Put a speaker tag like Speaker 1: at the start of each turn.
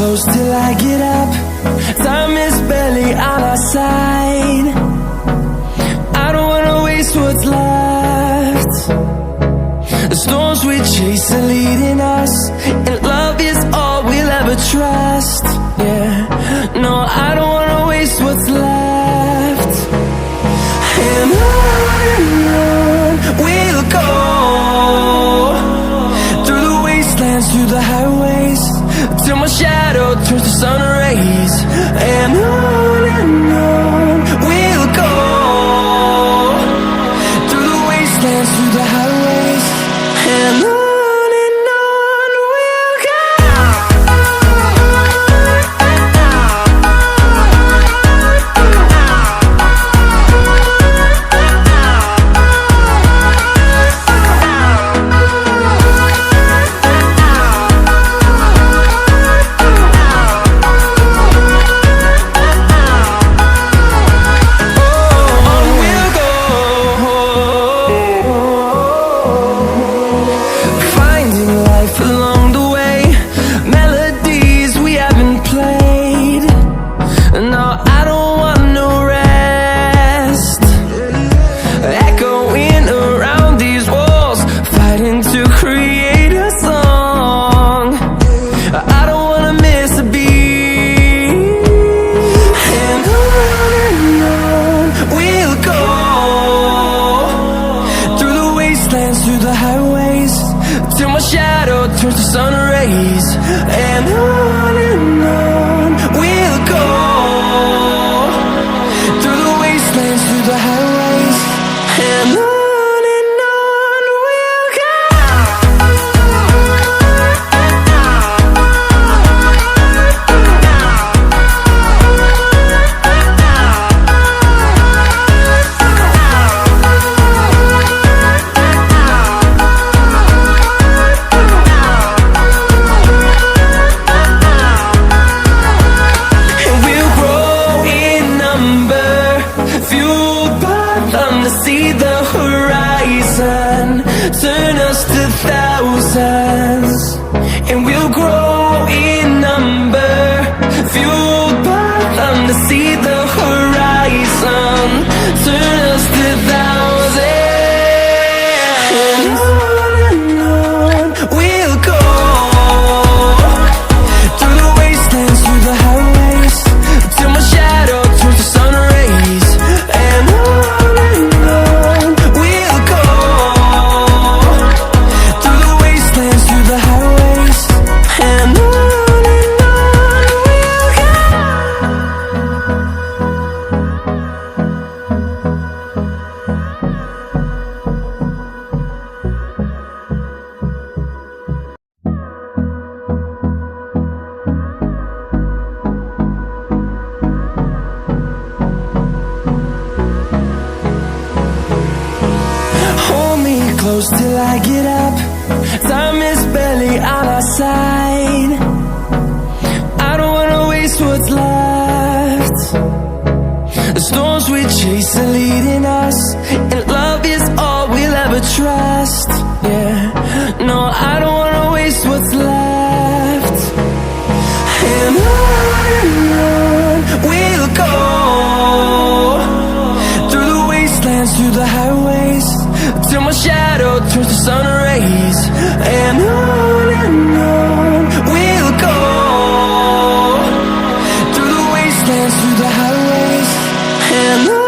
Speaker 1: close till I get up. Time is barely on our side. I don't wanna waste what's left. The storms we chase are leading us, and love is all we'll ever trust. Yeah, no, I don't wanna waste what's left. And on we'll go, through the wastelands, through the highways, till my shadow turns to sun rays. And on we'll go, through the wastelands, through the highways, and on we'll go. Through the highways, till my shadow turns to sun rays. And on we'll go, through the wastelands, through the highways, and on we'll go. See the horizon turn us to thousands, and we'll grow in number, fueled by them. To see the horizon turn us to thousands, and on we'll go, through the wastelands, through the highways, till my shadow turns to sun rays. And close till I get up. Time is barely on our side. I don't wanna waste what's left. The storms we chase are leading us, and love is all we'll ever trust. Yeah, no, I don't wanna waste what's left. And on we'll go, through the wastelands, through the highways, till my shadow turns to sun rays. And on we'll go, through the wastelands, through the highways, and on.